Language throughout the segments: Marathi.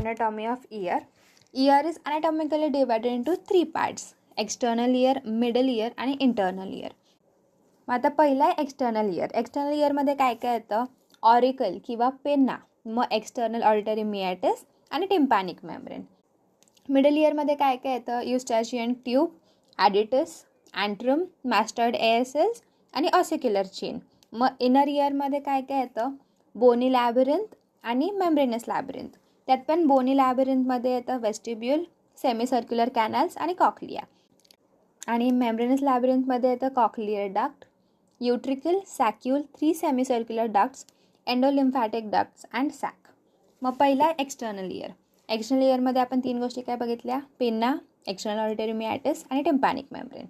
anatomy of ear. Ear is anatomically divided into 3 parts: external ear, middle ear आणि internal ear. मग आता पहिला आहे एक्सटर्नल इयर. एक्सटर्नल इयरमध्ये काय काय येतं? ऑरिकल किंवा पेन्ना, मग एक्सटर्नल ऑडिटरी मियाटिस आणि टिम्पॅनिक मेम्ब्रेन. मिडल इयरमध्ये काय काय येतं? युस्टॅचियन ट्यूब, ॲडिटस, अँट्रम, मॅस्टर्ड एअर सेल्स आणि ऑसिक्युलर चेन. मग इनर इयरमध्ये काय काय येतं? बोनी लॅबिरिंथ आणि मेम्ब्रेनस लॅबिरिंथ. त्यात पण बोनी लॅबिरिंथमध्ये येतं वेस्टिब्यूल, सेमीसर्क्युलर कॅनल्स आणि कॉक्लिया. आणि मेम्ब्रेनस लॅबिरिंथमध्ये येतं cochlear duct, utricle, saccule, 3 semicircular ducts, endolymphatic ducts and sac. मग पहिला एक्सटर्नल इयर. एक्सटर्नल इयरमध्ये आपण 3 गोष्टी काय बघितल्या? पेन्ना, एक्सटर्नल ऑडिटरी मियाटिस आणि टिम्पॅनिक मेम्ब्रेन.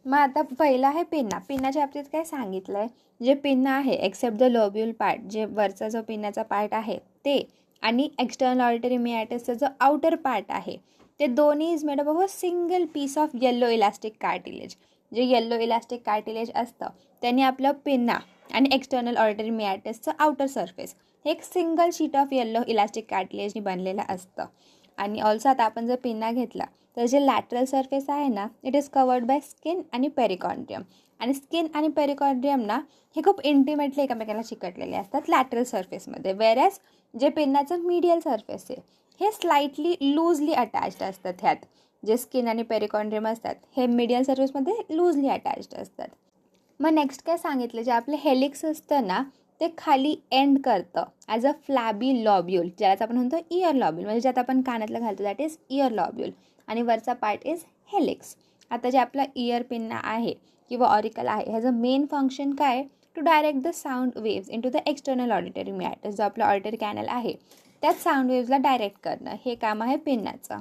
मग आता पहिला आहे पेन्ना. पेन्नाच्या बाबतीत काय सांगितलं आहे? जे पेन्ना आहे एक्सेप्ट द लोब्युल पार्ट, जे वरचा जो पेन्नाचा पार्ट आहे ते, आणि एक्सटर्नल ऑडिटरी मियाटिसचा जो आउटर पार्ट आहे ते दोन्ही is made up of a single piece of yellow elastic cartilage. जे येल्लो इलास्टिक कार्टिलेज असतं त्यांनी आपलं पेन्ना आणि एक्सटर्नल ऑडिटरी मियाटिसचं आउटर सरफेस हे एक single sheet of yellow elastic कार्टिलेजनी बनलेलं असतं. आणि ऑल्सो आता आपण जर पेन्ना घेतला तर जे लॅटरल सरफेस आहे ना, it is covered by skin आणि पेरिकॉन्ड्रियम. आणि स्किन आणि पेरिकॉन्ड्रियम ना हे खूप इंटिमेटली एकमेकांना चिकटलेले असतात लॅटरल सरफेसमध्ये. वेरॅज जे पेन्नाचं मीडियल सरफेस आहे हे स्लाइटली लूजली अटॅच्ड असतात. ह्यात जे स्किन आणि पेरिकॉन्ड्रियम असतात हे मीडियल सरफेसमध्ये लूजली अटॅच्ड असतात. मग नेक्स्ट काय सांगितलं? जे आपलं हेलिक्स असतं ना ते खाली एंड करतं ॲज अ फ्लॅबी लॉब्यूल, ज्यालाच आपण म्हणतो इयर लॉब्यूल, म्हणजे ज्यात आपण कानातलं घालतो दॅट इज इयर लॉब्यूल. आणि वरचा पार्ट इज हेलिक्स. आता जे आपला इयर पेन्ना आहे किंवा ऑरिकल आहे ह्याचं मेन फंक्शन काय? To direct the sound waves into the external auditory meatus. जो आपला ऑडिटरी कॅनल आहे त्यात साऊंड वेव्सला डायरेक्ट करणं हे काम आहे पेन्नाचं.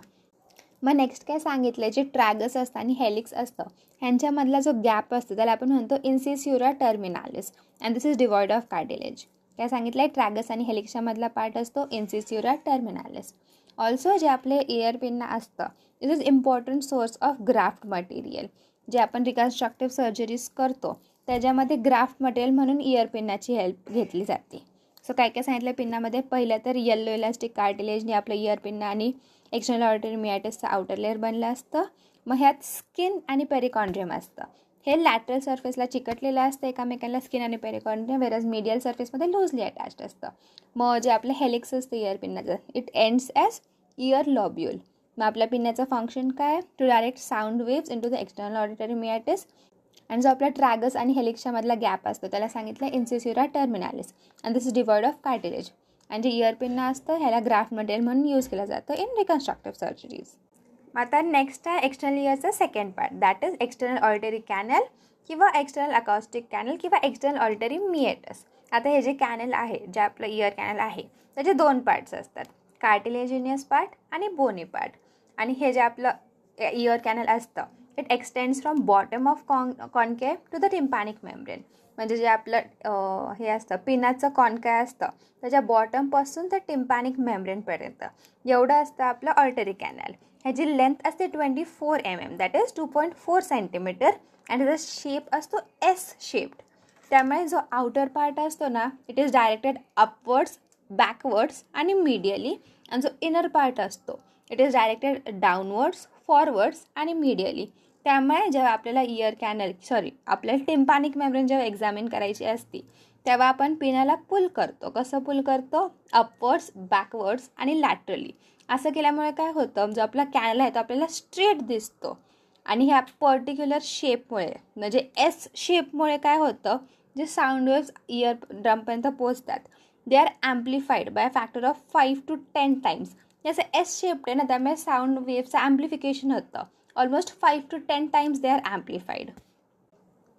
मग नेक्स्ट काय सांगितलं? जे ट्रॅगस असतं आणि हेलिक्स असतं ह्यांच्यामधला जो गॅप असतो त्याला आपण म्हणतो incisura terminalis and this is devoid of cartilage. काय सांगितलं आहे? ट्रॅगस आणि हेलिक्सच्या मधला पार्ट असतो इन्सिस्युरा टर्मिनालिस. ऑल्सो जे आपले इयर पेन्ना असतं this is important source of graft material. जे आपण रिकन्स्ट्रक्टिव्ह सर्जरीज करतो त्याच्यामध्ये ग्राफ्ट मटेरियल म्हणून इयर पेन्नाची हेल्प घेतली जाते. सो काय काय सांगितलं पेन्नामध्ये? पहिलं तर येल्लो इलास्टिक कार्टिलेजने आपलं इयर पेन्ना आणि एक्सटर्नल ऑडिटरी मियाटिसचं आउटर लेअर बनलं असतं. मग ह्यात स्किन आणि पेरिकॉन्ड्रियम असतं. हे लॅटरल सरफेसला चिकटलेलं असतं एकामेकांना स्किन आणि पेरिकॉन्ड्रियम, वेरज मीडियल सरफेसमध्ये लूजली अटॅच्ड असतं. मग जे आपलं हेलिक्स असतं इयर पिन्नाचं it ends as ear lobule. मग आपल्या पिन्नाचं फंक्शन काय? To direct sound waves into the external auditory meatus. आणि जो आपला ट्रॅगस आणि हेलिक्सच्या मधला गॅप असतो त्याला सांगितलं incisura terminalis and this is devoid of cartilage. आणि जे इयर पिन्ना असतं ह्याला ग्राफ्ट मटेरियल म्हणून यूज केलं जातं इन रिकन्स्ट्रक्टिव्ह सर्जरीज. आता नेक्स्ट आहे एक्सटर्नल इयरचं second part that is external auditory canal किंवा एक्सटर्नल अकॉस्टिक कॅनल किंवा एक्सटर्नल ऑडिटरी मियाटिस. आता हे जे कॅनल आहे, जे आपलं इयर कॅनल आहे त्याचे 2 पार्ट्स असतात, कार्टिलेजिनियस पार्ट आणि बोनी पार्ट. आणि हे जे आपलं इयर कॅनल असतं it extends from bottom of concave to the tympanic membrane. म्हणजे जे आपलं हे असतं पिनाचं कॉनकाय असतं त्याच्या बॉटमपासून तर टिम्पॅनिक मेम्ब्रेनपर्यंत एवढं असतं आपलं ऑडिटरी कॅनल. ह्याची लेंथ असते 24 mm दॅट इज 2.4 सेंटीमीटर. आणि त्याचा शेप असतो एस शेप्ड. त्यामुळे जो आउटर पार्ट असतो ना इट इज डायरेक्टेड अपवर्ड्स, बॅकवर्ड्स आणि मीडियली. आणि जो इनर पार्ट असतो it is directed downwards, forwards आणि मीडियली. त्यामुळे जेव्हा आपल्याला इयर कॅनल आपल्याला टिम्पॅनिक मेम्ब्रेन जेव्हा एक्झामिन करायची असती तेव्हा आपण पिनाला पुल करतो. कसं पुल करतो? अपवर्ड्स, बॅकवर्ड्स आणि लॅटरली. असं केल्यामुळे काय होतं? जो आपला कॅनल आहे तो आपल्याला स्ट्रेट दिसतो. आणि ह्या पर्टिक्युलर शेपमुळे म्हणजे एस शेपमुळे काय होतं? जे साऊंड वेव्स इयर ड्रमपर्यंत पोहोचतात they are amplified by factor of 5 to 10 times. जसं एस शेप्ड आहे ना त्यामुळे साऊंड वेव्सचं ॲम्प्लिफिकेशन होतं almost 5 to 10 times they are amplified.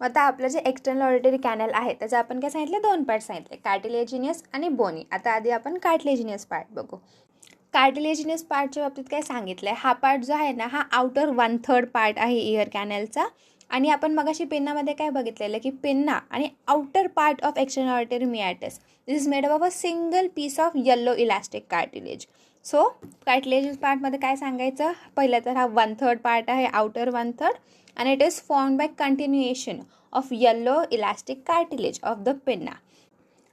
आता आपलं जे एक्सटर्नल ऑडिटरी कॅनल आहे त्याचं आपण काय सांगितलं? 2 पार्ट सांगितले, कार्टिलेजिनियस आणि बोनी. आता आधी आपण कार्टिलेजिनियस पार्ट बघू. कार्टिलेजिनियस पार्टच्या बाबतीत काय सांगितलं आहे? हा पार्ट जो आहे ना हा आउटर 1/3 पार्ट आहे इयर कॅनलचा. आणि आपण मगाशी पेन्नामध्ये काय बघितलेलं की पेन्ना आणि outer part of external auditory meatus this is made up of a single piece of yellow elastic cartilage. So cartilaginous पार्टमध्ये काय सांगायचं? पहिलं तर हा 1/3 पार्ट आहे, आउटर 1/3, आणि it is formed by continuation of yellow elastic cartilage of the pinna.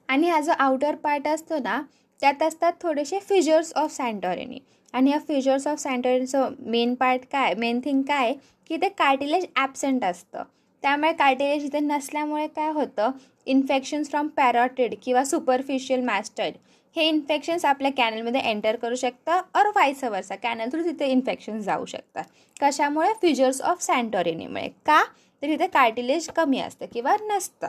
आणि हा जो आउटर पार्ट असतो ना त्यात असतात थोडेसे फिजर्स ऑफ सॅन्टोरिनी. आणि या फिजर्स ऑफ सॅन्टोरिनीचं मेन थिंग काय की ते कार्टिलेज ॲबसेंट असतं. त्यामुळे कार्टिलेज इथे नसल्यामुळे काय होतं, इन्फेक्शन्स फ्रॉम पॅरोटिड किंवा सुपरफिशियल मॅस्टॉइड हे इन्फेक्शन्स आपल्या कॅनलमध्ये एंटर करू शकतात, और व्हाईस वर्सा कॅनल थ्रू तिथे इन्फेक्शन्स जाऊ शकतात. कशामुळे? फिजर्स ऑफ सॅन्टोरिनीमुळे. का? तर इथे कार्टिलेज कमी असतं किंवा नसतं.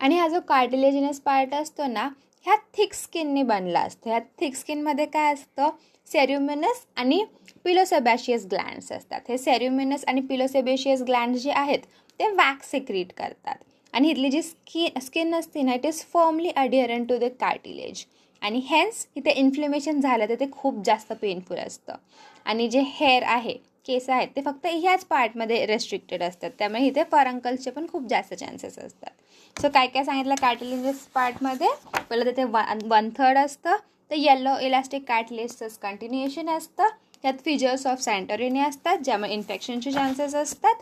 आणि हा जो कार्टिलेजिनस पार्ट असतो ना, ह्या थिक स्किनने बनला असतो. ह्या थिक स्किनमध्ये काय असतं, सेऱ्युमिनस आणि पिलोसेबॅशियस ग्लँड्स असतात. हे सेऱ्युमिनस आणि पिलोसेबॅशियस ग्लँड्स जे आहेत ते वॅक्स सिक्रीट करतात. आणि इथली जी स्किन असते ना, it is firmly adherent to the cartilage. आणि हेन्स इथे इन्फ्लेमेशन झालं तर ते खूप जास्त पेनफुल असतं. आणि जे हेअर आहे, केस आहेत, ते फक्त ह्याच पार्टमध्ये रेस्ट्रिक्टेड असतात. त्यामुळे इथे फरंकल्सचे पण खूप जास्त चान्सेस असतात. सो काय काय सांगितलं कार्टिलेजस पार्टमध्ये? पहिलं तिथे 1/3 असतं. तर येलो इलास्टिक कार्टिलेजचं कंटिन्युएशन असतं. त्यात फिजर्स ऑफ सॅन्टोरिनी असतात, ज्यामुळे इन्फेक्शनचे चान्सेस असतात.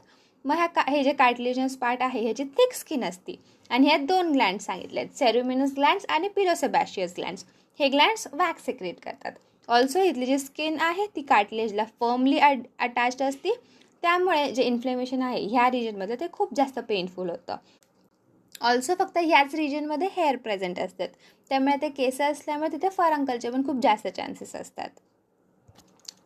मग हे जे कार्टिलेजस पार्ट आहे ह्याची थिक स्किन असते. आणि ह्यात 2 ग्लँड्स सांगितले आहेत, सेऱ्युमिनस ग्लँड्स आणि पिलोसेबॅशियस ग्लँड्स. हे ग्लँड्स वॅक्स सिक्रेट करतात. ऑल्सो इथली जी स्किन आहे ती कार्टिलेजला फर्मली अटॅच्ड असते. त्यामुळे जे इन्फ्लेमेशन आहे ह्या रिजनमध्ये ते खूप जास्त पेनफुल होतं. ऑल्सो फक्त ह्याच रिजनमध्ये हेअर प्रेझेंट असतात. त्यामुळे ते केस असल्यामुळे तिथे फरंकलचे पण खूप जास्त चान्सेस असतात.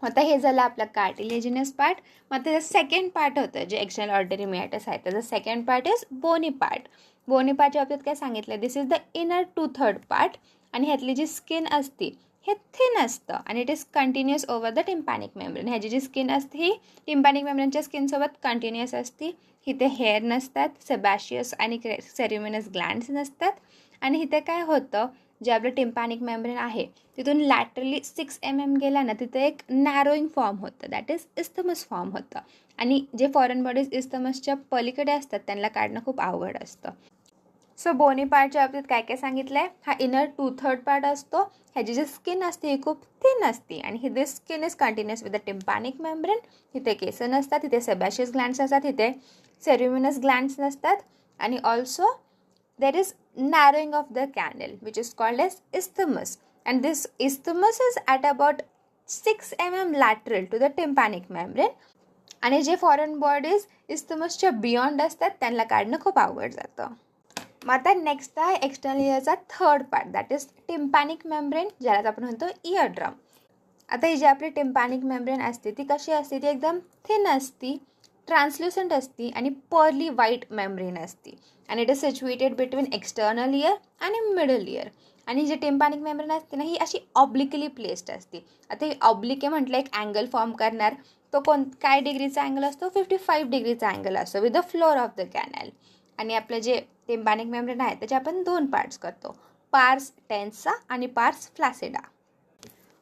आता हे झालं आपलं कार्टिलेजिनस पार्ट. मग त्याचं सेकंड पार्ट होतं जे एक्सटर्नल ऑर्डिनरी मियाटस आहे. त्याचं second part is bony part. Bony पार्टच्या बाबतीत काय सांगितलं, this is the inner 2/3 part. आणि ह्यातली जी स्किन असते हे थिन असतं आणि it is continuous over the tympanic membrane. ह्याची जी स्किन असते ही टिम्पॅनिक मेम्ब्रेनच्या स्किनसोबत कंटिन्युअस असते. इथे हेअर नसतात, सेबॅशियस आणि सेऱ्युमिनस ग्लँड्स नसतात. आणि इथे काय होतं, जे आपलं टिम्पॅनिक मेम्ब्रेन आहे तिथून लॅटरली 6 mm गेला ना, तिथे एक नॅरोईंग फॉर्म होतं, दॅट इज इस्थमस फॉर्म होतं. आणि जे फॉरेन बॉडीज इस्थमसच्या पलीकडे असतात त्यांना काढणं खूप अवघड असतं. सो बोनी पार्टच्या बाबतीत काय काय सांगितलं आहे, हा इनर 2/3 पार्ट असतो. ह्याची जी स्किन असते ही खूप थिन असते आणि ही this skin is continuous with the tympanic membrane. तिथे केस नसतात, तिथे सेबॅशियस ग्लँड्स असतात, तिथे सेऱ्युमिनस ग्लँड्स नसतात. आणि also there is narrowing of the canal which is called as isthmus, and this isthmus is at about 6 mm lateral to the tympanic membrane. आणि जे फॉरेन बॉडीज इस्थमसच्या बियॉन्ड असतात त्यांना काढणं खूप अवघड जातं. मग आता नेक्स्ट आहे एक्सटर्नल इयरचा third part, that is tympanic membrane, ज्याला आपण म्हणतो इयर ड्रम. आता ही जी आपली टिम्पॅनिक मेम्ब्रेन असते ती कशी असते, ती एकदम थिन असती, ट्रान्सल्युसंट असती आणि पर्ली व्हाईट मेम्ब्रेन असते. आणि it is situated between external year आणि मिडल इयर. आणि जी टिम्पॅनिक मेम्ब्रेन असते ना ही अशी ऑब्लिकली प्लेस्ड असते. आता ही ऑब्लिक म्हटलं एक अँगल फॉर्म करणार, तो काय डिग्रीचा अँगल असतो, 55 डिग्रीचा अँगल असतो with the floor of the canal. आणि आपलं जे टिम्पॅनिक मेम्ब्रेन आहे त्याचे आपण 2 पार्ट्स करतो, पार्स टेन्सा आणि पार्स फ्लॅसिडा.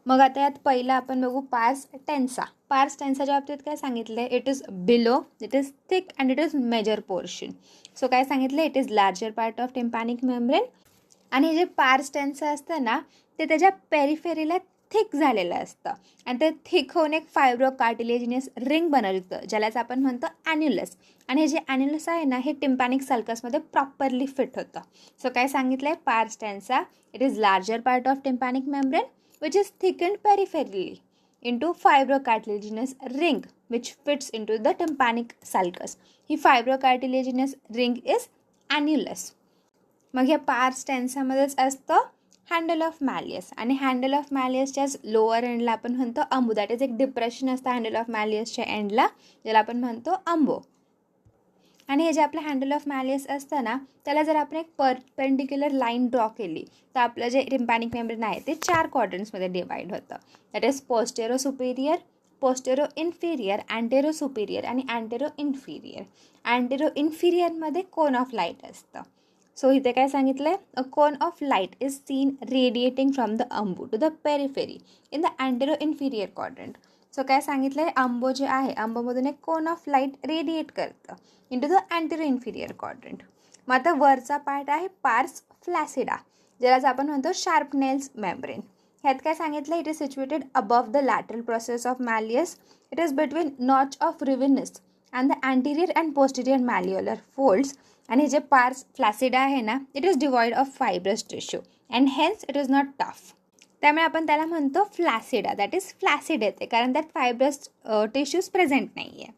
मग आता यात पहिला आपण बघू पार्स टेन्सा. पार्स टेन्साच्या बाबतीत काय सांगितलं आहे, it is below, it is thick and it is major portion. So काय सांगितलं, it is larger part of tympanic membrane. आणि जे पार्स टेन्सा असतं ना ते त्याच्या पेरिफेरीला थिक झालेलं असतं आणि ते थिक होऊन एक फायब्रो कार्टिलेजिनियस रिंग बनवतं ज्यालाच आपण म्हणतो ॲन्युलस. आणि हे जे ॲन्युलस आहे ना हे टिम्पॅनिक सल्कसमध्ये प्रॉपरली फिट होतं. सो काय सांगितलं आहे, pars tensa it is larger part of tympanic membrane which is thickened peripherally into fibrocartilaginous ring which fits into the tympanic sulcus. He fibrocartilaginous ring is annulus. मग ह्या पार्स टेन्सामध्येच असतं हँडल ऑफ मॅलियस. आणि हँडल ऑफ मॅलियसच्याच लोअर एंडला आपण म्हणतो अंबू, दॅट इज एक डिप्रेशन असतं हँडल ऑफ मॅलियसच्या एंडला, ज्याला आपण म्हणतो अंबो. आणि हे जे आपलं हँडल ऑफ मॅलियस असतं ना त्याला जर आपण एक परपेंडिक्युलर लाईन ड्रॉ केली तर आपलं जे टिम्पॅनिक मेम्ब्रेन आहे ते 4 क्वाड्रंट्समध्ये डिवाईड होतं. That is postero superior, postero inferior, antero superior आणि अँटेरो इन्फिरियर. अँटेरो इन्फिरियरमध्ये कोन ऑफ लाईट असतं. सो इथे काय सांगितलं आहे, a cone of light is seen radiating from the umbo to the periphery in the antero inferior quadrant. So काय सांगितलं आहे, अंबो जे आहे अंबोमधून एक कोन ऑफ लाईट रेडिएट करतं into the antero inferior quadrant. मग आता वरचा पार्ट आहे पार्स फ्लॅसिडा, ज्यालाच आपण म्हणतो शार्प नेल्स मेम्ब्रेन. ह्यात काय सांगितलं, it is situated above the lateral process of malleus. It is between notch of Rivinus and the anterior and posterior malleolar folds. आणि जे पार्स फ्लॅसिडा आहे ना it is devoid of fibrous tissue and hence it is not tough. त्यामुळे आपण त्याला म्हणतो फ्लॅसिडा, दॅट इज फ्लॅसिड येते कारण त्यात फायब्रस टिश्यूज प्रेझेंट नाही आहे.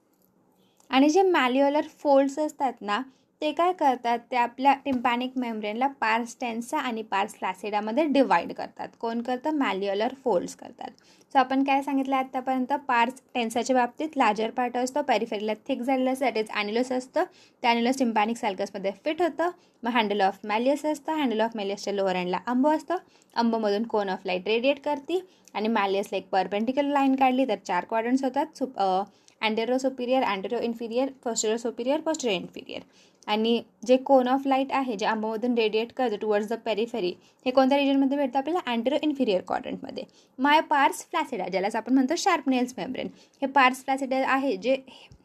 आणि जे मॅल्युअलर फोल्ड्स असतात ना ते काय करतात, ते आपल्या टिम्पॅनिक मेम्ब्रेनला पार्स टेन्सा आणि पार्स फ्लॅसिडामध्ये डिवाईड करतात. कोण करतं? मॅल्युअलर फोल्ड्स करतात. सो आपण काय सांगितलं आत्तापर्यंत, पार्स टेन्साच्या बाबतीत लार्जर पार्ट असतो, पेरिफेरीला थिक झालेलं असतं, दॅट इज ॲन्युलस असतं. ते ॲन्युलस टिम्पॅनिक सॅल्कसमध्ये फिट होतं. मग हँडल ऑफ मॅलियस असतं. हँडल ऑफ मॅलियसच्या लोअर एंडला अंब असतं. अंबमधून कोन ऑफ लाईट रेडिएट करते आणि मॅलियसला एक परपेंडिक्युलर लाईन काढली तर 4 क्वाड्रंट्स होतात. Antero superior, antero inferior, posterior superior, posterior inferior. आणि जे कोन ऑफ लाईट आहे जे अंबामधून रेडिएट करतं टुवर्ड्स द पेरिफेरी, हे कोणत्या रिजनमध्ये भेटतं आपल्याला? अँटेरो इन्फिरियर क्वाड्रंटमध्ये. माय पार्स फ्लॅसिडा, ज्यालाच आपण म्हणतो शार्प नेल्स मेम्ब्रेन, हे पार्स फ्लॅसिडा आहे जे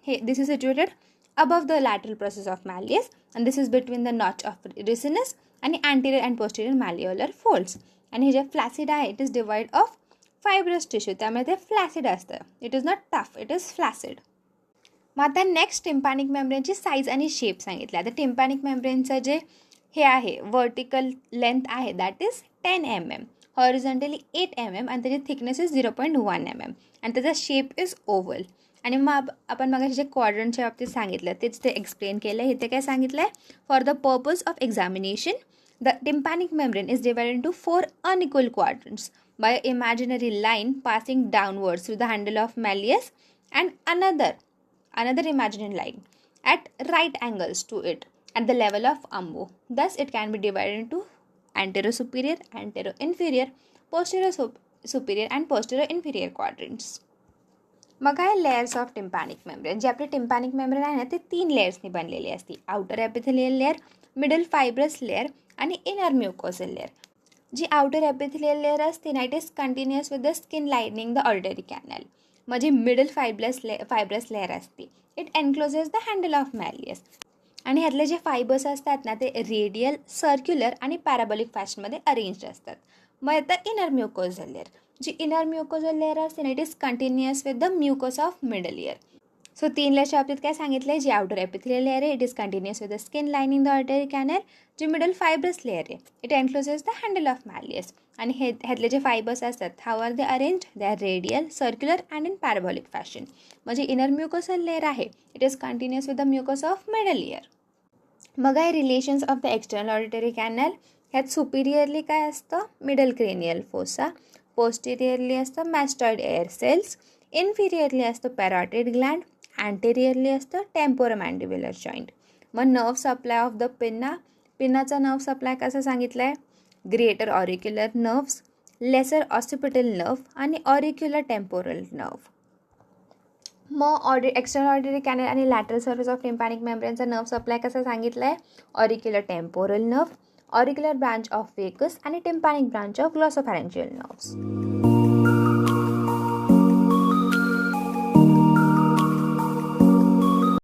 हे this is situated above the lateral process of malleus and this is between the notch of rivinus आणि anterior and posterior malleolar folds. आणि हे जे फ्लॅसिडा आहे it is devoid of fibrous tissue, त्यामुळे ते फ्लॅसिड असतं. It is not tough, it is flaccid. मग आता नेक्स्ट टिम्पॅनिक मेम्ब्रेनची साईज आणि शेप सांगितलं. आता टिम्पॅनिक मेम्ब्रेनचं जे हे आहे वर्टिकल लेंथ आहे that is 10 mm, horizontally 8 mm आणि त्याची थिकनेस इज 0.1 mm आणि त्याचा शेप इज ओव्हल. आणि मग आपण मग जे क्वाड्रंटच्या बाबतीत सांगितलं तेच ते एक्सप्लेन केलं. इथे काय सांगितलं आहे? For the purpose of examination the tympanic membrane is divided into 4 unequal quadrants by an imaginary line passing downwards through the handle of malleus and another imaginary line at right angles to it at the level of umbo. Thus it can be divided into anterior superior, anterior inferior, posterior superior and posterior inferior quadrants. मग आहे लेयर्स ऑफ टिम्पॅनिक मेम्ब्रेन. जे आपले टिम्पॅनिक मेम्ब्रेन आहे ना ते 3 लेयर्सनी बनलेली असते. Outer epithelial layer, middle fibrous layer आणि इनर म्युकोसल लेअर. जी आउटर एपिथेलियल लेअर असते ना it is continuous with the skin lining the auditory canal. म्हणजे मिडल फायब्रस लेअर असते. It encloses the handle of malleus आणि ह्यातले जे फायबर्स असतात ना ते रेडियल, सर्क्युलर आणि पॅराबॉलिक फॅशनमध्ये अरेंज्ड असतात. मग येतं इनर म्युकोझल लेअर. जी इनर म्युकोझल लेअर असते ना it is continuous with the mucosa of middle ear. So 3 लेयरच्या बाबतीत काय सांगितलं आहे? जी आउटर एपिथेलियल लेअर आहे it is continuous with the skin lining the auditory canal. जी मिडल फायब्रस लेअर आहे it encloses the handle of malleus आणि ह्यातले जे फायबर्स असतात how are they arrange? They are radial, circular and in parabolic fashion. म्हणजे इनर म्युकोसल लेअर आहे it is continuous with the mucosa of middle ear. मग आहे relations of the external auditory canal. ह्यात सुपिरियरली काय असतं? Middle cranial fossa. पोस्टेरियरली असतं मॅस्टॉइड एअर सेल्स. इन्फिरियरली असतं पॅराटिड ग्लँड. अँटेरियरली असतं टेम्पोरोमॅन्डिब्युलर जॉईंट. मग नर्व सप्लाय ऑफ द पिन्नाचा नर्व सप्लाय कसं सांगितलं आहे? Greater auricular nerves, lesser occipital nerve आणि ऑरिक्युलर टेम्पोरल नर्व. मग एक्सटर्नल ऑडिटरी कॅनल आणि लॅटरल सर्फेस ऑफ टिम्पॅनिक मेम्ब्रेनचा नर्व सप्लाय कसं सांगितलं आहे? Auricular temporal nerve, auricular branch of vagus आणि tympanic branch of glossopharyngeal nerves.